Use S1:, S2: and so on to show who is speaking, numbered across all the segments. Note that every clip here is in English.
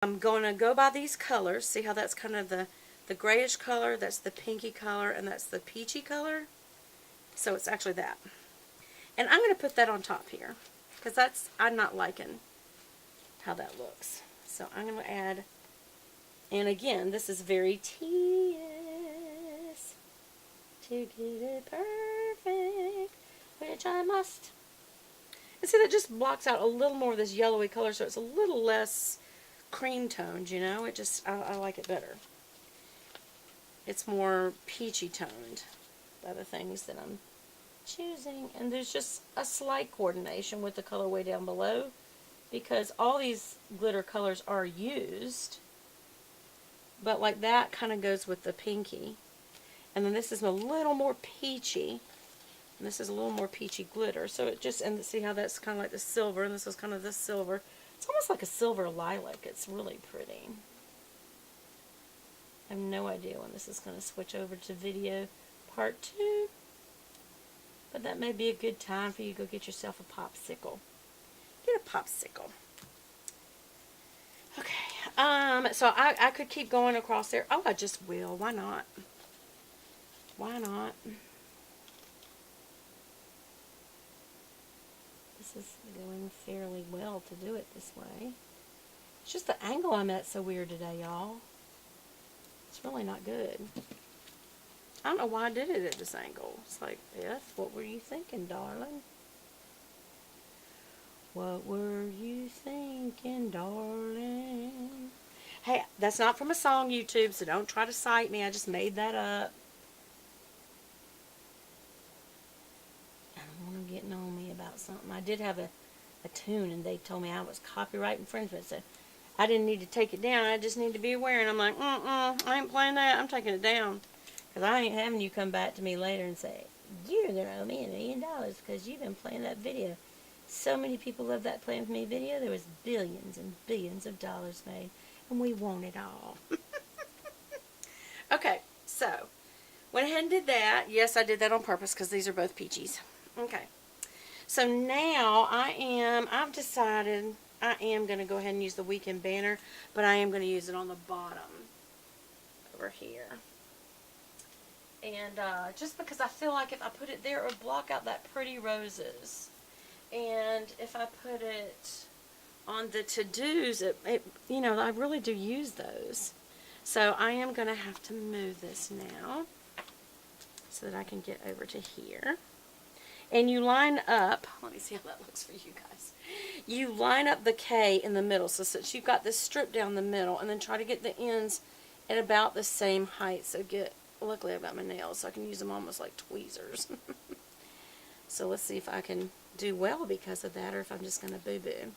S1: I'm going to go by these colors. See how that's kind of the grayish color, that's the pinky color, and that's the peachy color. So it's actually that. And I'm going to put that on top here because I'm not liking how that looks. So I'm going to add, and again, this is very tedious to get it perfect, which I must. And see, that just blocks out a little more of this yellowy color, so it's a little less cream toned, you know. It just, I like it better. It's more peachy toned by the things that I'm choosing. And there's just a slight coordination with the colorway down below because all these glitter colors are used. But like that kind of goes with the pinky. And then this is a little more peachy. And this is a little more peachy glitter. So it just, and see how that's kind of like the silver, and this is kind of the silver. It's almost like a silver lilac. It's really pretty. I have no idea when this is going to switch over to video part 2. But that may be a good time for you to go get yourself a popsicle. Get a popsicle. Okay. So I could keep going across there. Oh, I just will. Why not? Why not? This is going fairly well to do it this way. It's just the angle I'm at so weird today, y'all. It's really not good. I don't know why I did it at this angle. It's like, Beth, what were you thinking, darling? What were you thinking, darling? Hey, that's not from a song, YouTube, so don't try to cite me. I just made that up. I don't want them getting on me about something. I did have a tune, and they told me I was copyright infringement, so I didn't need to take it down. I just need to be aware. And I'm like, I ain't playing that. I'm taking it down. Because I ain't having you come back to me later and say, you're going to owe me $1 million because you've been playing that video. So many people love that Playing With Me video. There was billions and billions of dollars made. And we want it all. Okay, so went ahead and did that. Yes, I did that on purpose because these are both peaches. Okay. So now I've decided I am going to go ahead and use the weekend banner, but I am going to use it on the bottom over here. And just because I feel like if I put it there, it would block out that pretty roses. And if I put it on the to-dos, you know, I really do use those. So I am going to have to move this now so that I can get over to here. And you line up, let me see how that looks for you guys. You line up the K in the middle. So since you've got this strip down the middle, and then try to get the ends at about the same height. So luckily I've got my nails, so I can use them almost like tweezers. So let's see if I can do well because of that, or if I'm just going to boo-boo.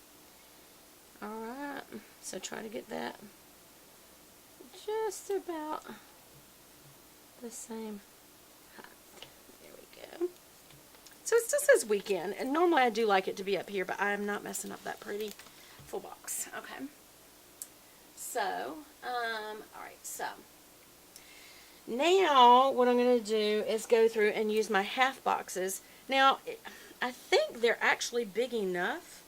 S1: Alright, so try to get that just about the same height. There we go. So it still says weekend, and normally I do like it to be up here, but I'm not messing up that pretty full box. Okay. So, alright, so now what I'm going to do is go through and use my half boxes. Now, I think they're actually big enough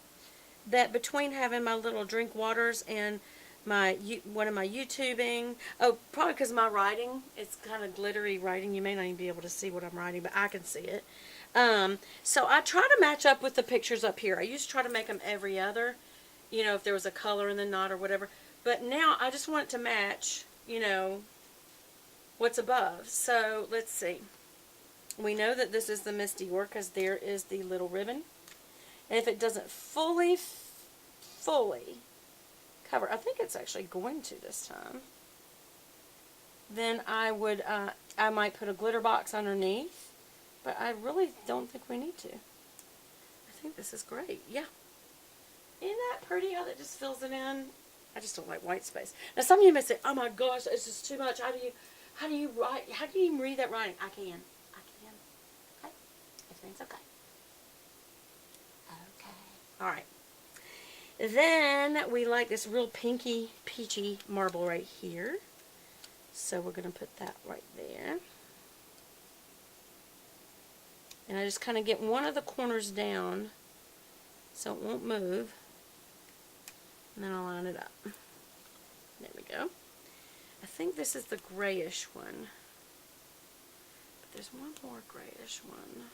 S1: that between having my little drink waters and one of my YouTubing, probably because my writing, it's kind of glittery writing. You may not even be able to see what I'm writing, but I can see it. So I try to match up with the pictures up here. I used to try to make them every other, you know, if there was a color in the knot or whatever. But now I just want it to match, you know, what's above. So let's see. We know that this is the Misty Work because there is the little ribbon. And if it doesn't fully cover, I think it's actually going to this time, then I might put a glitter box underneath, but I really don't think we need to. I think this is great. Yeah. Isn't that pretty how that just fills it in? I just don't like white space. Now some of you may say, oh my gosh, this is too much. How do you write? How do you even read that writing? I can. Okay. Everything's okay. Okay. Alright. Then we like this real pinky, peachy marble right here. So we're going to put that right there. And I just kind of get one of the corners down so it won't move. And then I'll line it up. think this is the grayish one. But there's one more grayish one.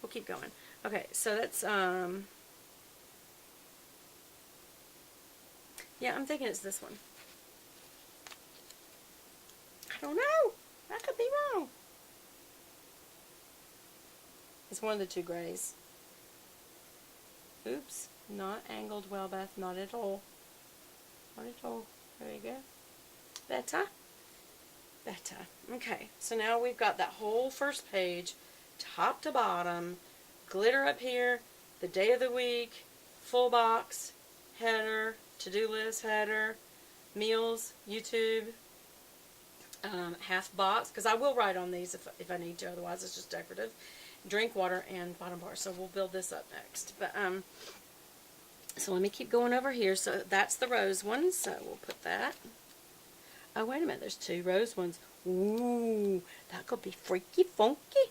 S1: We'll keep going. Okay, so that's, yeah, I'm thinking it's this one. I don't know. I could be wrong. It's one of the two grays. Oops. Not angled well, Beth. Not at all. Not at all. There you go. Better. Better. Okay. So now we've got that whole first page, top to bottom, glitter up here, the day of the week, full box, header, to-do list header, meals, YouTube, half box, because I will write on these if I need to, otherwise it's just decorative, drink water, and bottom bar. So we'll build this up next. But so let me keep going over here. So that's the rose one, so we'll put that. Oh, wait a minute, there's two rose ones. Ooh, that could be freaky funky.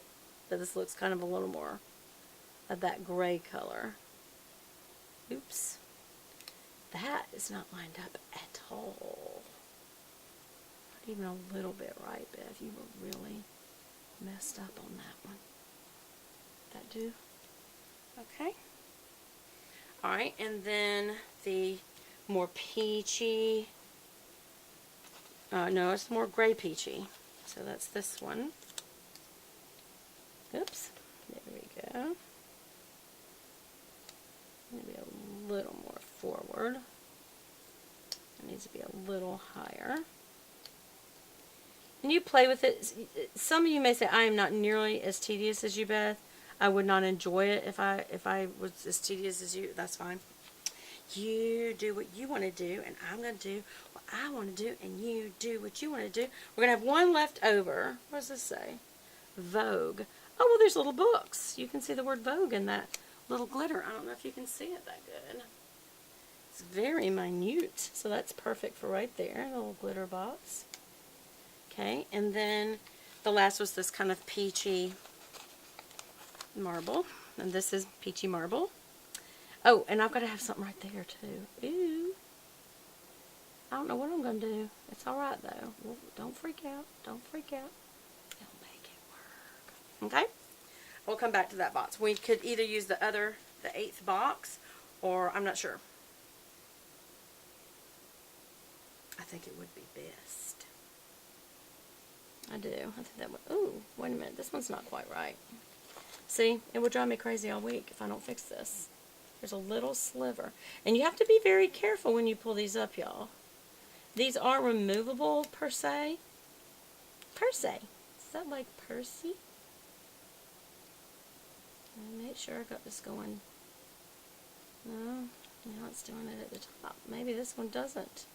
S1: But this looks kind of a little more of that gray color. Oops. That is not lined up at all. Not even a little bit right, Beth. You were really messed up on that one. That do? Okay. Alright, and then the more peachy, no, it's more gray peachy. So that's this one. Oops. There we go. Maybe a little more forward. It needs to be a little higher. And you play with it. Some of you may say, I am not nearly as tedious as you, Beth. I would not enjoy it if I was as tedious as you. That's fine. You do what you want to do, and I'm going to do what I want to do, and you do what you want to do. We're going to have one left over. What does this say? Vogue. Oh, well, there's little books. You can see the word Vogue in that little glitter. I don't know if you can see it that good. It's very minute, so that's perfect for right there, the little glitter box. Okay, and then the last was this kind of peachy marble, and this is peachy marble. Oh, and I've got to have something right there too. Ooh. I don't know what I'm going to do. It's alright though. Well, don't freak out. Don't freak out. It'll make it work. Okay? We'll come back to that box. We could either use the 8th box, or I'm not sure. I think it would be best. I do. I think that would. Ooh, wait a minute. This one's not quite right. See, it would drive me crazy all week if I don't fix this. There's a little sliver. And you have to be very careful when you pull these up, y'all. These are removable, per se. Per se. Is that like Percy? Let me make sure I got this going. No, now it's doing it at the top. Maybe this one doesn't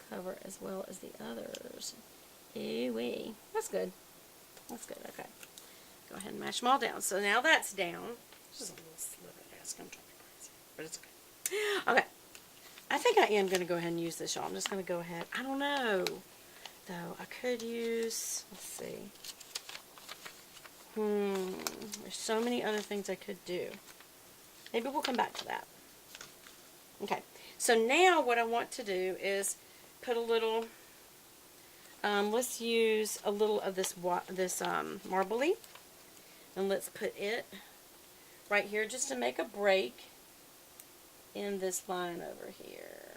S1: cover as well as the others. Ew-wee. That's good. That's good. Okay. Go ahead and mash them all down. So now that's down. Just a little sliver there. It's going to drive me crazy. But it's okay. Okay. I think I am going to go ahead and use this, y'all. I'm just going to go ahead. I don't know. Though, I could use, let's see. There's so many other things I could do. Maybe we'll come back to that. Okay. So now what I want to do is put a little, let's use a little of this marbly. And let's put it right here just to make a break in this line over here.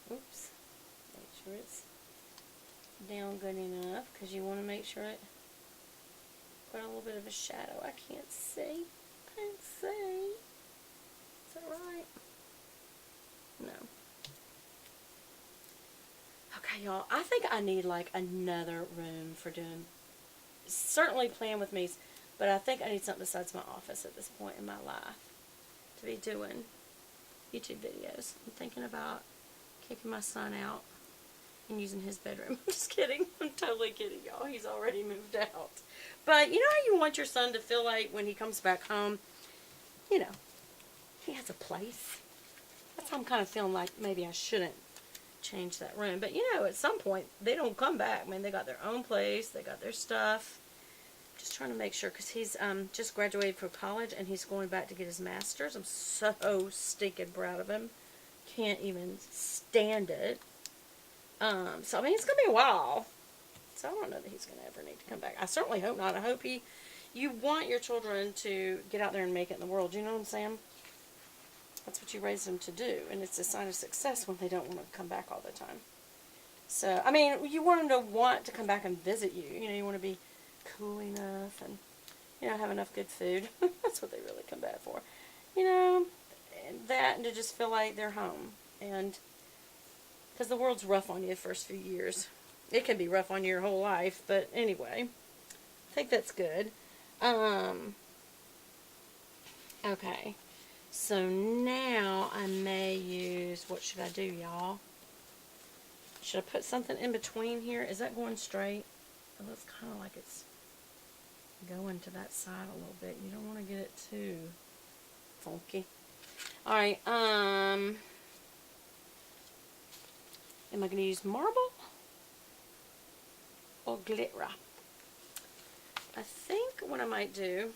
S1: Oops. Make sure it's down good enough, because you want to make sure it put a little bit of a shadow. I can't see. Can't see. Is that right? No. Okay, y'all. I think I need like another room for doing, certainly playing with me, but I think I need something besides my office at this point in my life to be doing YouTube videos. I'm thinking about kicking my son out and using his bedroom. I'm just kidding. I'm totally kidding, y'all. He's already moved out. But you know how you want your son to feel like when he comes back home, you know, he has a place? That's how I'm kind of feeling like maybe I shouldn't change that room. But you know, at some point, they don't come back. I mean, they got their own place. They got their stuff. Just trying to make sure, because he's just graduated from college and he's going back to get his master's. I'm so stinking proud of him. Can't even stand it. So, I mean, it's going to be a while. So, I don't know that he's going to ever need to come back. I certainly hope not. I hope you want your children to get out there and make it in the world. You know what I'm saying? That's what you raise them to do. And it's a sign of success when they don't want to come back all the time. So, I mean, you want them to want to come back and visit you. You know, you want to be cool enough and, you know, have enough good food. That's what they really come back for. You know, that and to just feel like they're home. And because the world's rough on you the first few years. It can be rough on you your whole life, but anyway, I think that's good. Okay, so now I may use, what should I do, y'all? Should I put something in between here? Is that going straight? It looks kind of like it's going to that side a little bit. You don't want to get it too funky. Alright, am I going to use marble or glitter? I think what I might do,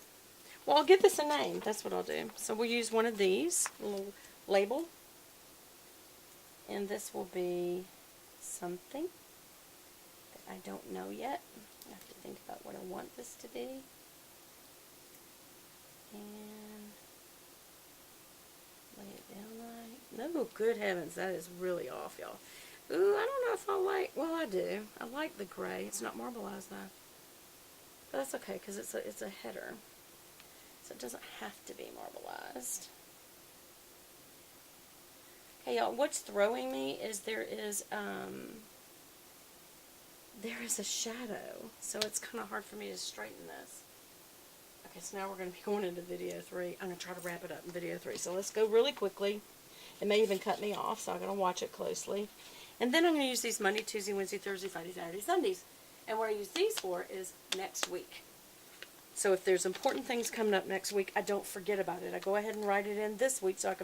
S1: well, I'll give this a name. That's what I'll do. So we'll use one of these, a little label. And this will be something that I don't know yet. I have to think about what I want this to be. And lay it down right. No, good heavens, that is really off, y'all. Ooh, I don't know if I like, well, I do. I like the gray. It's not marbleized, though. But that's okay, because it's a header. So it doesn't have to be marbleized. Okay, y'all, what's throwing me is there is a shadow. So it's kind of hard for me to straighten this. Okay, so now we're going to be going into video 3. I'm going to try to wrap it up in video 3. So let's go really quickly. It may even cut me off, so I'm going to watch it closely. And then I'm going to use these Monday, Tuesday, Wednesday, Thursday, Friday, Saturday, Sundays. And what I use these for is next week. So if there's important things coming up next week, I don't forget about it. I go ahead and write it in this week so I can